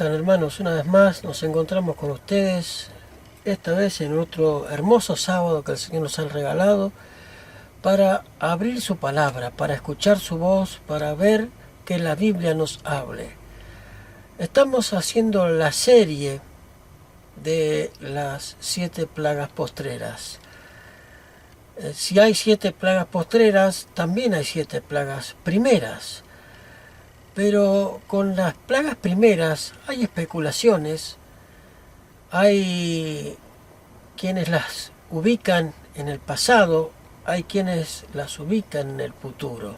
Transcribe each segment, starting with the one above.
están, hermanos? Una vez más nos encontramos con ustedes, esta vez en otro hermoso sábado que el Señor nos ha regalado, para abrir su palabra, para escuchar su voz, para ver que la Biblia nos hable. Estamos haciendo la serie de las 7 plagas postreras. Si hay 7 plagas postreras, también hay 7 plagas primeras. Pero con las plagas primeras hay especulaciones, hay quienes las ubican en el pasado, hay quienes las ubican en el futuro.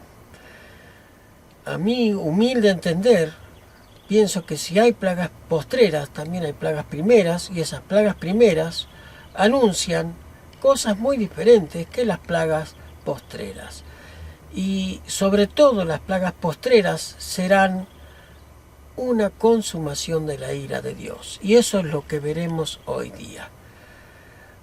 A mi humilde entender, pienso que si hay plagas postreras, también hay plagas primeras, y esas plagas primeras anuncian cosas muy diferentes que las plagas postreras. Y sobre todo las plagas postreras serán una consumación de la ira de Dios. Y eso es lo que veremos hoy día.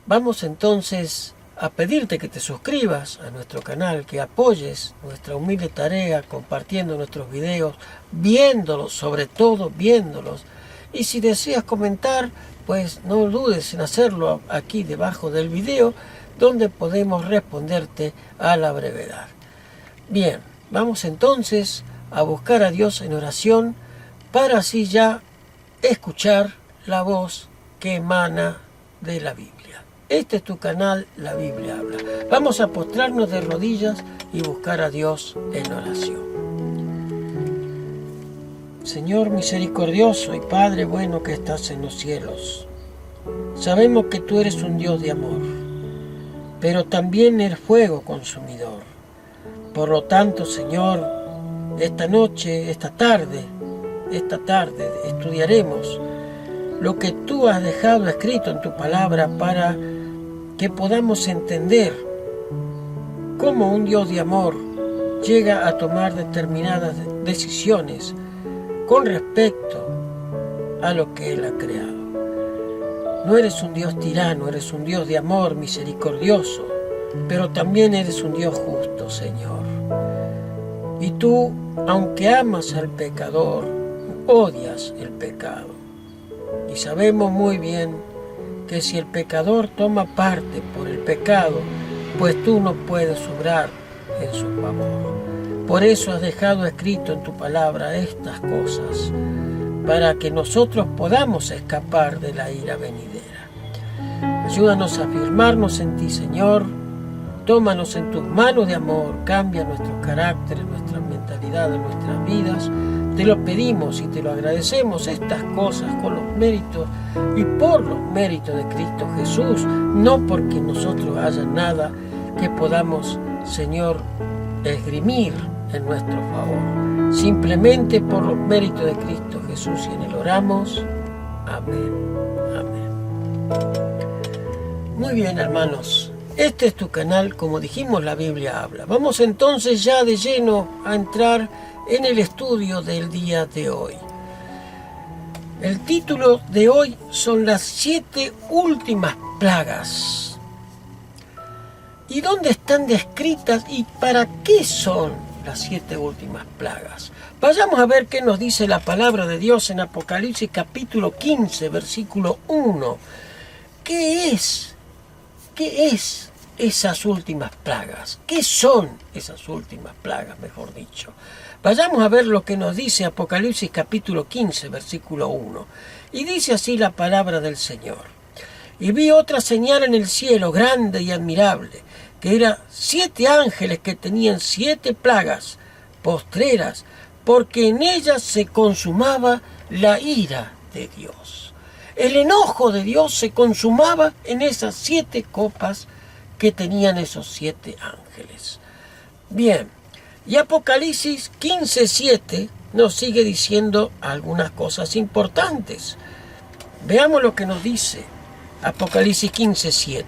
Vamos entonces a pedirte que te suscribas a nuestro canal, que apoyes nuestra humilde tarea compartiendo nuestros videos, viéndolos, sobre todo viéndolos. Y si deseas comentar, pues no dudes en hacerlo aquí debajo del video, donde podemos responderte a la brevedad. Bien, vamos entonces a buscar a Dios en oración para así ya escuchar la voz que emana de la Biblia. Este es tu canal, La Biblia Habla. Vamos a postrarnos de rodillas y buscar a Dios en oración. Señor misericordioso y Padre bueno que estás en los cielos, sabemos que tú eres un Dios de amor, pero también eres fuego consumidor. Por lo tanto, Señor, esta noche, esta tarde, estudiaremos lo que tú has dejado escrito en tu palabra para que podamos entender cómo un Dios de amor llega a tomar determinadas decisiones con respecto a lo que Él ha creado. No eres un Dios tirano, eres un Dios de amor misericordioso, pero también eres un Dios justo, Señor. Y tú, aunque amas al pecador, odias el pecado. Y sabemos muy bien que si el pecador toma parte por el pecado, pues tú no puedes obrar en su favor. Por eso has dejado escrito en tu palabra estas cosas, para que nosotros podamos escapar de la ira venidera. Ayúdanos a afirmarnos en ti, Señor. Tómanos en tus manos de amor, cambia nuestros caracteres, nuestra mentalidad, nuestras vidas. Te lo pedimos y te lo agradecemos estas cosas con los méritos y por los méritos de Cristo Jesús, no porque nosotros haya nada que podamos, Señor, esgrimir en nuestro favor. Simplemente por los méritos de Cristo Jesús y en Él oramos. Amén. Amén. Muy bien, hermanos. Este es tu canal, como dijimos, La Biblia Habla. Vamos entonces ya de lleno a entrar en el estudio del día de hoy. El título de hoy son las 7 últimas plagas. ¿Y dónde están descritas y para qué son las 7 últimas plagas? Vayamos a ver qué nos dice la palabra de Dios en Apocalipsis capítulo 15, versículo 1. ¿Qué es esas últimas plagas? ¿Qué son esas últimas plagas, mejor dicho? Vayamos a ver lo que nos dice Apocalipsis capítulo 15, versículo 1. Y dice así la palabra del Señor. Y vi otra señal en el cielo, grande y admirable, que eran 7 ángeles que tenían 7 plagas postreras, porque en ellas se consumaba la ira de Dios. El enojo de Dios se consumaba en esas 7 copas que tenían esos 7 ángeles. Bien, y Apocalipsis 15:7 nos sigue diciendo algunas cosas importantes. Veamos lo que nos dice Apocalipsis 15:7.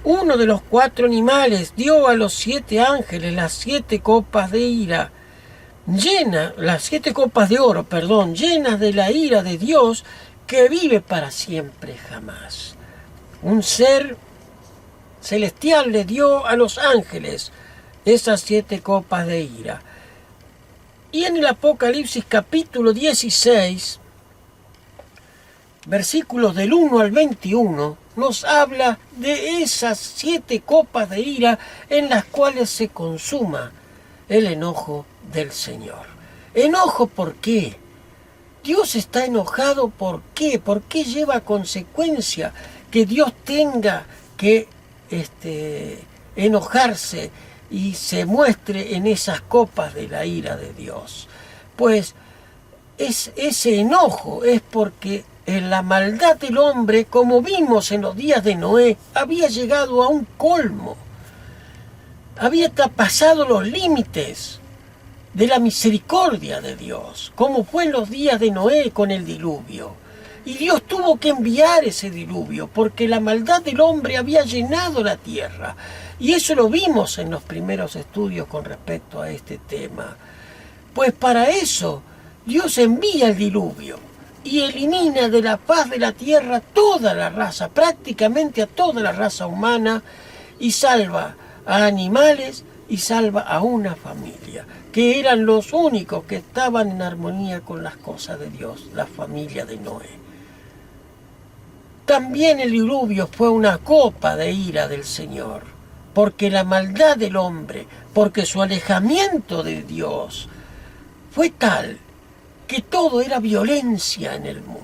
Uno de los 4 animales dio a los 7 ángeles las 7 copas de ira, las 7 copas de oro, llenas de la ira de Dios que vive para siempre jamás. Un ser celestial le dio a los ángeles esas 7 copas de ira. Y en el Apocalipsis capítulo 16 versículos del 1 al 21, nos habla de esas 7 copas de ira en las cuales se consuma el enojo del Señor. ¿Enojo por qué? Dios está enojado, ¿por qué? ¿Por qué lleva a consecuencia que Dios tenga que enojarse y se muestre en esas copas de la ira de Dios? Pues ese enojo es porque en la maldad del hombre, como vimos en los días de Noé, había llegado a un colmo. Había pasado los límites de la misericordia de Dios, como fue en los días de Noé con el diluvio. Y Dios tuvo que enviar ese diluvio, porque la maldad del hombre había llenado la tierra. Y eso lo vimos en los primeros estudios con respecto a este tema. Pues para eso Dios envía el diluvio y elimina de la faz de la tierra toda la raza, prácticamente a toda la raza humana, y salva a animales y salva a una familia, que eran los únicos que estaban en armonía con las cosas de Dios, la familia de Noé. También el diluvio fue una copa de ira del Señor, porque la maldad del hombre, porque su alejamiento de Dios fue tal que todo era violencia en el mundo.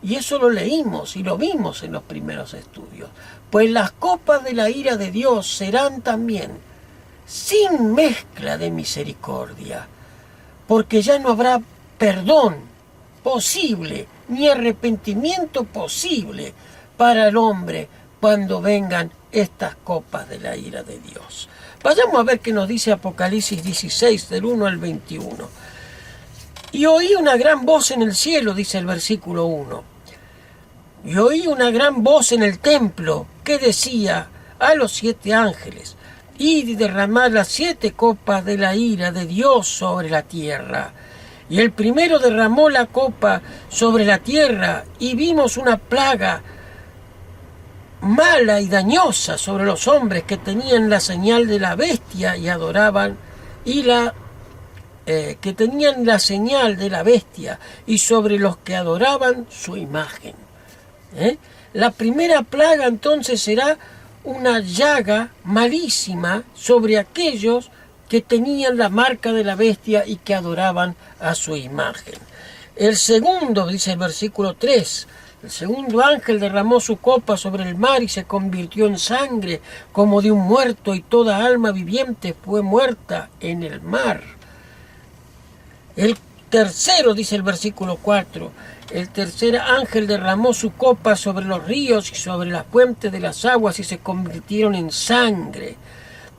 Y eso lo leímos y lo vimos en los primeros estudios. Pues las copas de la ira de Dios serán también sin mezcla de misericordia, porque ya no habrá perdón posible, ni arrepentimiento posible para el hombre cuando vengan estas copas de la ira de Dios. Vayamos a ver qué nos dice Apocalipsis 16, del 1 al 21. Y oí una gran voz en el cielo, dice el versículo 1. Y oí una gran voz en el templo que decía a los 7 ángeles: id y derramad las 7 copas de la ira de Dios sobre la tierra. Y el primero derramó la copa sobre la tierra, y vimos una plaga mala y dañosa sobre los hombres que tenían la señal de la bestia y adoraban, que tenían la señal de la bestia, y sobre los que adoraban su imagen. La primera plaga entonces será una llaga malísima sobre aquellos que tenían la marca de la bestia y que adoraban a su imagen. El segundo, dice el versículo 3, el segundo ángel derramó su copa sobre el mar y se convirtió en sangre como de un muerto, y toda alma viviente fue muerta en el mar. El tercero, dice el versículo 4, el tercer ángel derramó su copa sobre los ríos y sobre las fuentes de las aguas, y se convirtieron en sangre.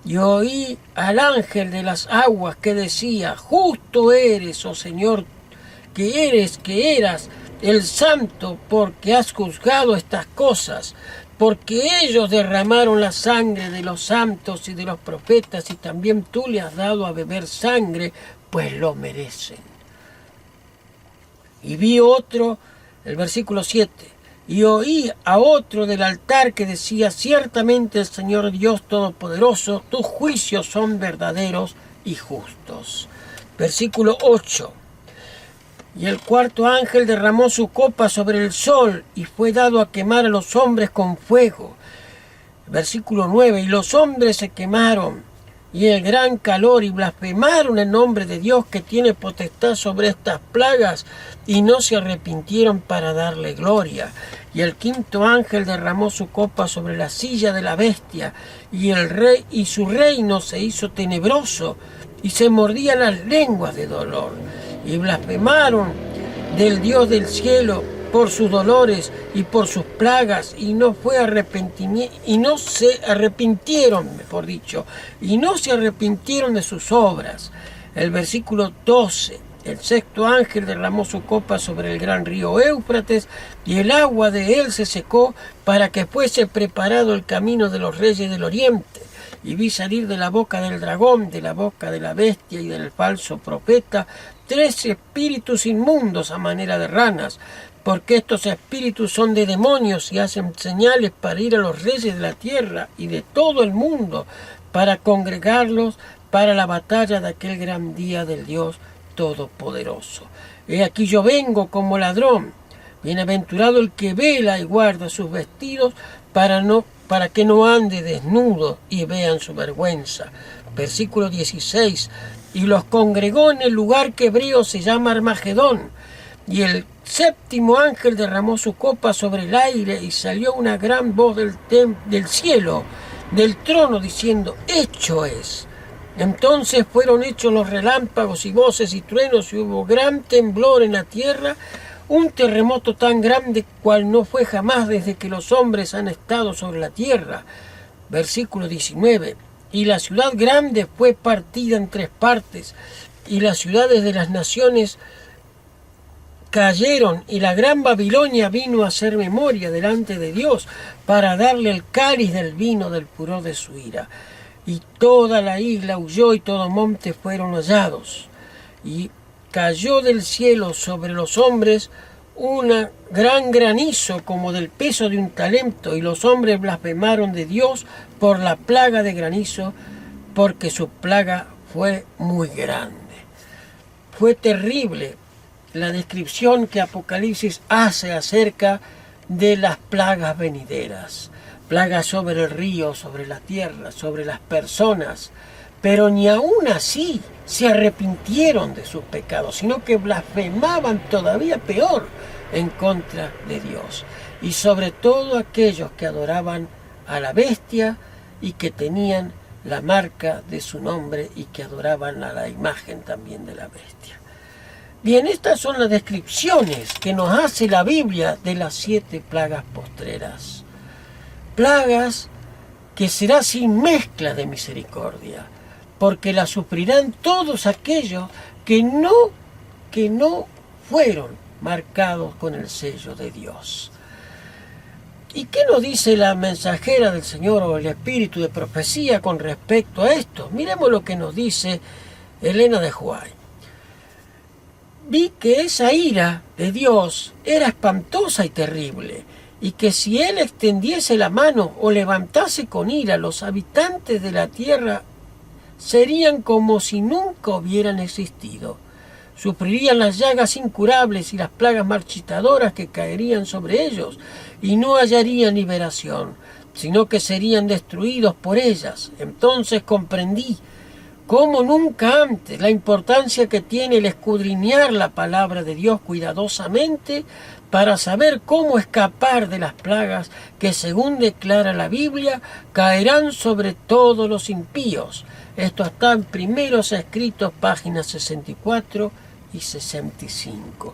Y oí al ángel de las aguas que decía: justo eres, oh Señor, que eras el santo, porque has juzgado estas cosas, porque ellos derramaron la sangre de los santos y de los profetas, y también tú le has dado a beber sangre, pues lo merecen. Y vi otro, el versículo 7, y oí a otro del altar que decía: ciertamente el Señor Dios Todopoderoso, tus juicios son verdaderos y justos. Versículo 8, y el cuarto ángel derramó su copa sobre el sol, y fue dado a quemar a los hombres con fuego. Versículo 9, y los hombres se quemaron y el gran calor, y blasfemaron el nombre de Dios que tiene potestad sobre estas plagas, y no se arrepintieron para darle gloria. Y el quinto ángel derramó su copa sobre la silla de la bestia, y el rey y su reino se hizo tenebroso, y se mordían las lenguas de dolor, y blasfemaron del Dios del cielo por sus dolores y por sus plagas, y no se arrepintieron de sus obras. El versículo 12, el sexto ángel derramó su copa sobre el gran río Éufrates, y el agua de él se secó, para que fuese preparado el camino de los reyes del oriente. Y vi salir de la boca del dragón, de la boca de la bestia y del falso profeta, 3 espíritus inmundos a manera de ranas, porque estos espíritus son de demonios y hacen señales para ir a los reyes de la tierra y de todo el mundo, para congregarlos para la batalla de aquel gran día del Dios Todopoderoso. He aquí yo vengo como ladrón. Bienaventurado el que vela y guarda sus vestidos para que no ande desnudo y vean su vergüenza. Versículo 16. Y los congregó en el lugar que hebreo se llama Armagedón. Y el séptimo ángel derramó su copa sobre el aire y salió una gran voz del cielo, del trono, diciendo: hecho es. Entonces fueron hechos los relámpagos y voces y truenos, y hubo gran temblor en la tierra, un terremoto tan grande cual no fue jamás desde que los hombres han estado sobre la tierra. Versículo 19. Y la ciudad grande fue partida en 3 partes, y las ciudades de las naciones cayeron, y la gran Babilonia vino a hacer memoria delante de Dios para darle el cáliz del vino del furor de su ira. Y toda la isla huyó y todo monte fueron hollados. Y cayó del cielo sobre los hombres un gran granizo como del peso de un talento, y los hombres blasfemaron de Dios por la plaga de granizo, porque su plaga fue muy grande. Fue terrible la descripción que Apocalipsis hace acerca de las plagas venideras. Plagas sobre el río, sobre la tierra, sobre las personas, pero ni aún así se arrepintieron de sus pecados, sino que blasfemaban todavía peor en contra de Dios. Y sobre todo aquellos que adoraban a la bestia y que tenían la marca de su nombre y que adoraban a la imagen también de la bestia. Bien, estas son las descripciones que nos hace la Biblia de las 7 plagas postreras. Plagas que será sin mezcla de misericordia, porque las sufrirán todos aquellos que no fueron marcados con el sello de Dios. ¿Y qué nos dice la mensajera del Señor o el Espíritu de profecía con respecto a esto? Miremos lo que nos dice Elena de White. Vi que esa ira de Dios era espantosa y terrible, y que si Él extendiese la mano o levantase con ira, los habitantes de la tierra serían como si nunca hubieran existido. Sufrirían las llagas incurables y las plagas marchitadoras que caerían sobre ellos, y no hallarían liberación, sino que serían destruidos por ellas. Entonces comprendí, como nunca antes, la importancia que tiene el escudriñar la palabra de Dios cuidadosamente para saber cómo escapar de las plagas que, según declara la Biblia, caerán sobre todos los impíos. Esto está en Primeros Escritos, páginas 64 y 65.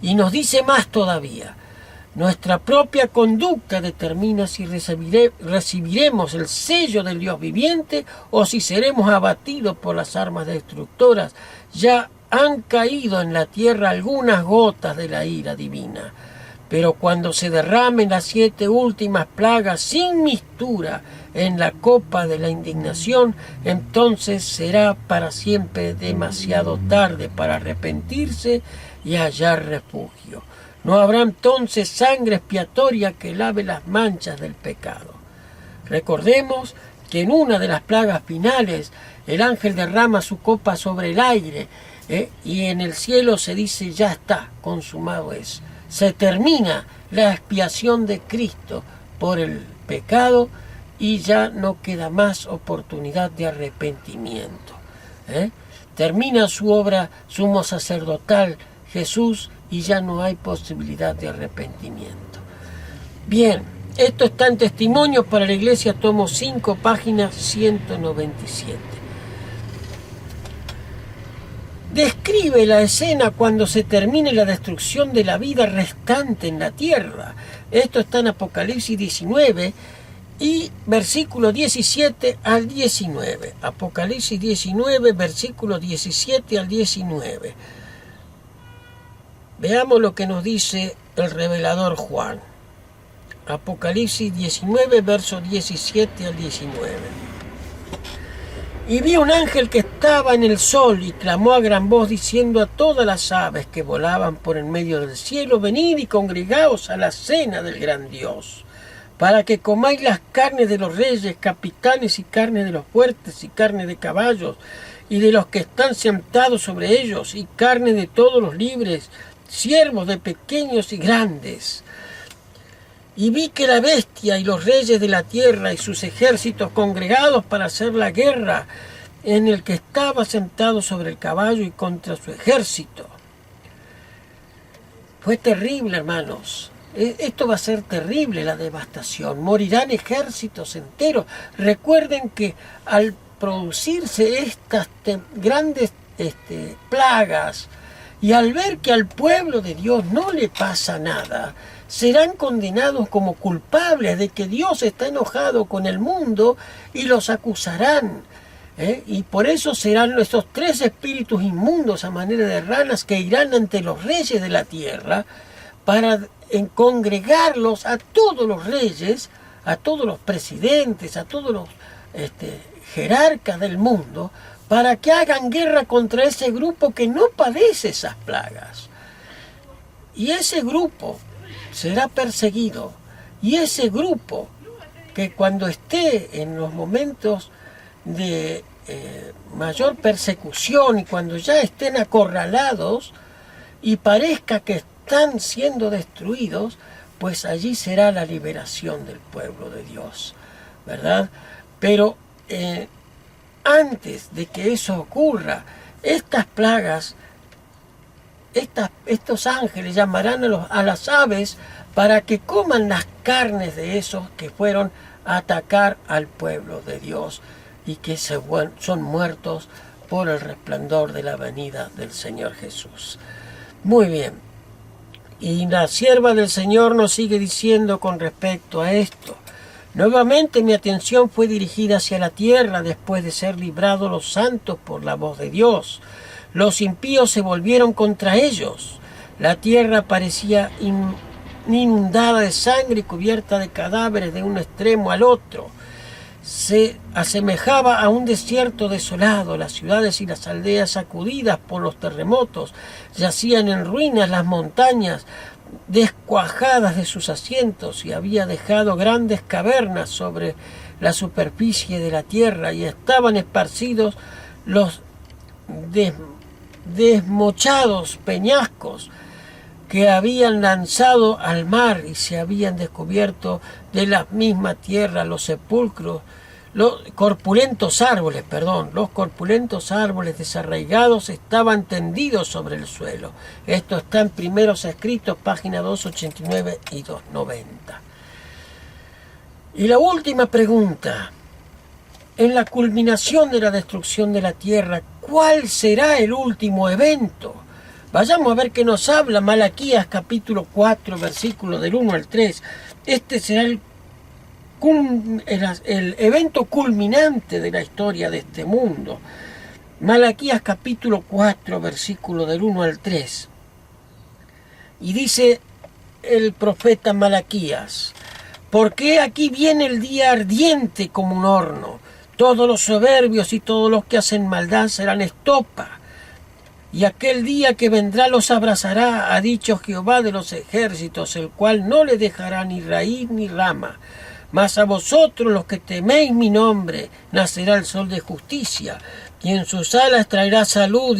Y nos dice más todavía: nuestra propia conducta determina si recibiremos el sello del Dios viviente o si seremos abatidos por las armas destructoras. Ya han caído en la tierra algunas gotas de la ira divina, pero cuando se derramen las 7 últimas plagas sin mistura en la copa de la indignación, entonces será para siempre demasiado tarde para arrepentirse y hallar refugio. No habrá entonces sangre expiatoria que lave las manchas del pecado. Recordemos que en una de las plagas finales el ángel derrama su copa sobre el aire, y en el cielo se dice: ya está, consumado es. Se termina la expiación de Cristo por el pecado y ya no queda más oportunidad de arrepentimiento. Termina su obra sumo sacerdotal Jesús y ya no hay posibilidad de arrepentimiento. Bien, esto está en Testimonios para la Iglesia, tomo 5, página 197. Describe la escena cuando se termine la destrucción de la vida restante en la tierra. Esto está en Apocalipsis 19 y versículo 17 al 19. Apocalipsis 19, versículos 17 al 19. Veamos lo que nos dice el revelador Juan. Apocalipsis 19, versos 17 al 19. Y vi un ángel que estaba en el sol y clamó a gran voz diciendo a todas las aves que volaban por en medio del cielo: venid y congregaos a la cena del gran Dios, para que comáis las carnes de los reyes, capitanes, y carne de los fuertes, y carne de caballos, y de los que están sentados sobre ellos, y carne de todos los libres, siervos de pequeños y grandes. Y vi que la bestia y los reyes de la tierra y sus ejércitos congregados para hacer la guerra en el que estaba sentado sobre el caballo y contra su ejército. Fue terrible, hermanos. Esto va a ser terrible, la devastación. Morirán ejércitos enteros. Recuerden que al producirse estas grandes plagas, y al ver que al pueblo de Dios no le pasa nada, serán condenados como culpables de que Dios está enojado con el mundo y los acusarán. Y por eso serán esos 3 espíritus inmundos a manera de ranas que irán ante los reyes de la tierra para congregarlos a todos los reyes, a todos los presidentes, a todos los jerarcas del mundo, para que hagan guerra contra ese grupo que no padece esas plagas. Y ese grupo será perseguido. Y ese grupo que cuando esté en los momentos de mayor persecución y cuando ya estén acorralados y parezca que están siendo destruidos, pues allí será la liberación del pueblo de Dios, ¿verdad? Pero antes de que eso ocurra, estas plagas, estos ángeles llamarán a las aves para que coman las carnes de esos que fueron a atacar al pueblo de Dios y que son muertos por el resplandor de la venida del Señor Jesús. Muy bien. Y la sierva del Señor nos sigue diciendo con respecto a esto: nuevamente mi atención fue dirigida hacia la tierra después de ser librados los santos por la voz de Dios. Los impíos se volvieron contra ellos. La tierra parecía inundada de sangre y cubierta de cadáveres de un extremo al otro. Se asemejaba a un desierto desolado. Las ciudades y las aldeas sacudidas por los terremotos yacían en ruinas, las montañas descuajadas de sus asientos, y había dejado grandes cavernas sobre la superficie de la tierra, y estaban esparcidos los desmochados peñascos que habían lanzado al mar, y se habían descubierto de la misma tierra los sepulcros, los corpulentos árboles desarraigados estaban tendidos sobre el suelo. Esto está en Primeros Escritos, página 289 y 290. Y la última pregunta: en la culminación de la destrucción de la tierra, ¿cuál será el último evento? Vayamos a ver qué nos habla Malaquías capítulo 4, versículos del 1 al 3. Este será el evento culminante de la historia de este mundo. Malaquías capítulo 4, versículo del 1 al 3. Y dice el profeta Malaquías: porque aquí viene el día ardiente como un horno. Todos los soberbios y todos los que hacen maldad serán estopa. Y aquel día que vendrá los abrazará, ha dicho Jehová de los ejércitos, el cual no le dejará ni raíz ni rama. Mas a vosotros, los que teméis mi nombre, nacerá el sol de justicia, y en sus alas traerá salud,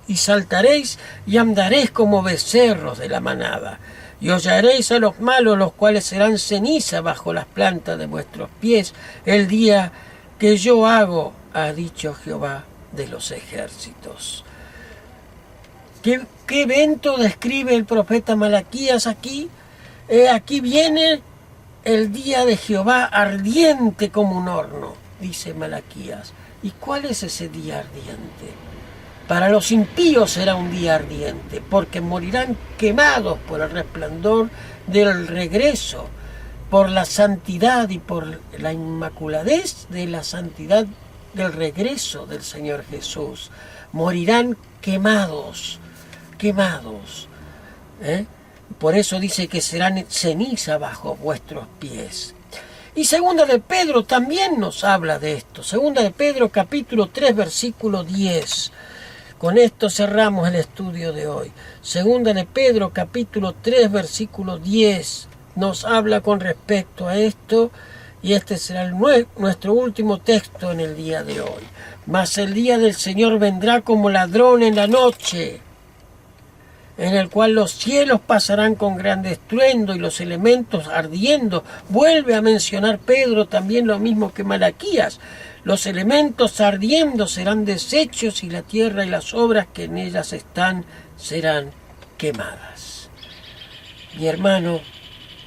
y saltaréis y andaréis como becerros de la manada. Y hollaréis a los malos, los cuales serán ceniza bajo las plantas de vuestros pies, el día que yo hago, ha dicho Jehová de los ejércitos. ¿Qué evento describe el profeta Malaquías aquí? Aquí viene el día de Jehová ardiente como un horno, dice Malaquías. ¿Y cuál es ese día ardiente? Para los impíos será un día ardiente, porque morirán quemados por el resplandor del regreso, por la santidad y por la inmaculadez de la santidad del regreso del Señor Jesús. Morirán quemados. Por eso dice que serán ceniza bajo vuestros pies. Y Segunda de Pedro también nos habla de esto. Segunda de Pedro capítulo 3 versículo 10. Con esto cerramos el estudio de hoy. Segunda de Pedro capítulo 3 versículo 10 nos habla con respecto a esto, y este será nuestro último texto en el día de hoy. Mas el día del Señor vendrá como ladrón en la noche, en el cual los cielos pasarán con gran estruendo y los elementos ardiendo. Vuelve a mencionar Pedro también lo mismo que Malaquías. Los elementos ardiendo serán deshechos y la tierra y las obras que en ellas están serán quemadas. Mi hermano,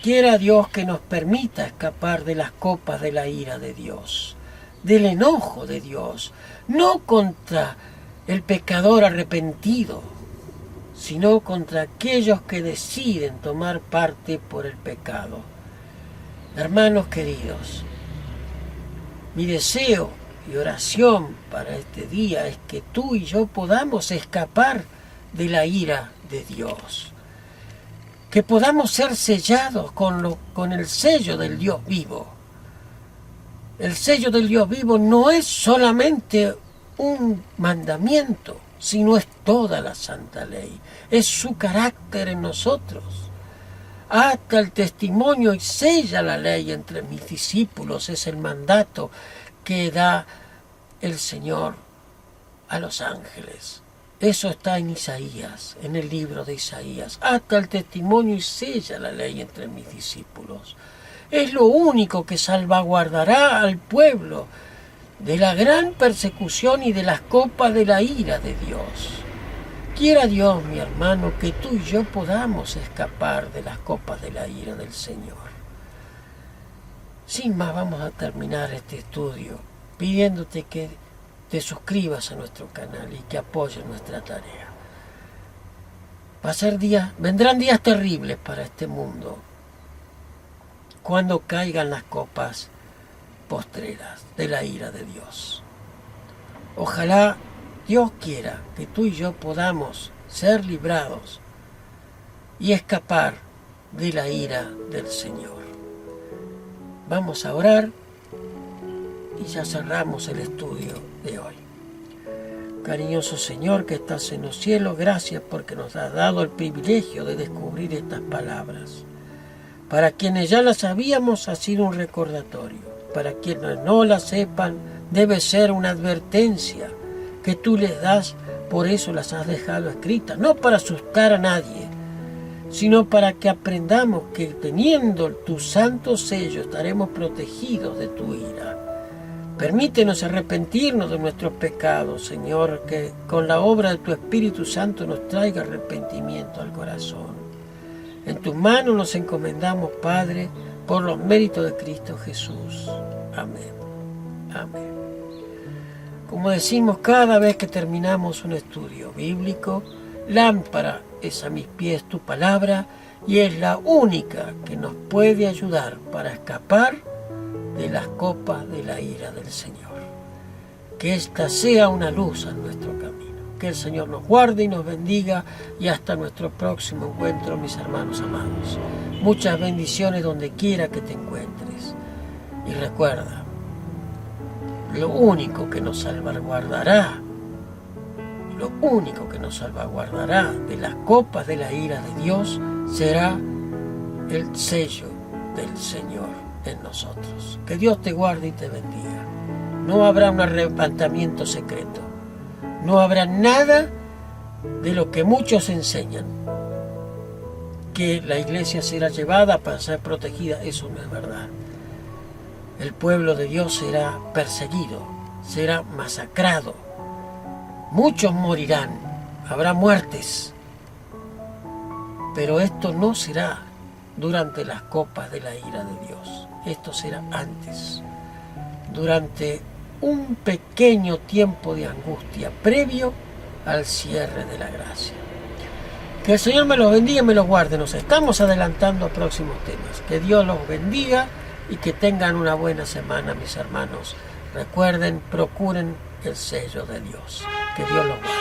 quiera Dios que nos permita escapar de las copas de la ira de Dios, del enojo de Dios, no contra el pecador arrepentido, sino contra aquellos que deciden tomar parte por el pecado. Hermanos queridos, mi deseo y oración para este día es que tú y yo podamos escapar de la ira de Dios, que podamos ser sellados con el sello del Dios vivo. El sello del Dios vivo no es solamente un mandamiento, sino es toda la santa ley, es su carácter en nosotros. Ata el testimonio y sella la ley entre mis discípulos, es el mandato que da el Señor a los ángeles. Eso está en Isaías, en el libro de Isaías. Ata el testimonio y sella la ley entre mis discípulos. Es lo único que salvaguardará al pueblo de la gran persecución y de las copas de la ira de Dios. Quiera Dios, mi hermano, que tú y yo podamos escapar de las copas de la ira del Señor. Sin más, vamos a terminar este estudio pidiéndote que te suscribas a nuestro canal y que apoyes nuestra tarea. Vendrán días terribles para este mundo cuando caigan las copas postreras de la ira de Dios. Ojalá Dios quiera que tú y yo podamos ser librados y escapar de la ira del Señor. Vamos a orar y ya cerramos el estudio de hoy. Cariñoso Señor que estás en los cielos, gracias porque nos has dado el privilegio de descubrir estas palabras. Para quienes ya las sabíamos ha sido un recordatorio. Para quienes no la sepan, debe ser una advertencia que tú les das, por eso las has dejado escritas, no para asustar a nadie, sino para que aprendamos que teniendo tu santo sello estaremos protegidos de tu ira. Permítenos arrepentirnos de nuestros pecados, Señor, que con la obra de tu Espíritu Santo nos traiga arrepentimiento al corazón. En tus manos nos encomendamos, Padre, por los méritos de Cristo Jesús. Amén. Amén. Como decimos cada vez que terminamos un estudio bíblico, lámpara es a mis pies tu palabra y es la única que nos puede ayudar para escapar de las copas de la ira del Señor. Que esta sea una luz en nuestro camino. Que el Señor nos guarde y nos bendiga y hasta nuestro próximo encuentro, mis hermanos amados. Muchas bendiciones donde quiera que te encuentres. Y recuerda, lo único que nos salvaguardará de las copas de la ira de Dios será el sello del Señor en nosotros. Que Dios te guarde y te bendiga. No habrá un arrebatamiento secreto. No habrá nada de lo que muchos enseñan, que la iglesia será llevada para ser protegida. Eso no es verdad. El pueblo de Dios será perseguido, será masacrado. Muchos morirán, habrá muertes, pero esto no será durante las copas de la ira de Dios. Esto será antes, durante un pequeño tiempo de angustia previo al cierre de la gracia. Que el Señor me los bendiga y me los guarde. Nos estamos adelantando a próximos temas. Que Dios los bendiga y que tengan una buena semana, mis hermanos. Recuerden, procuren el sello de Dios. Que Dios los guarde.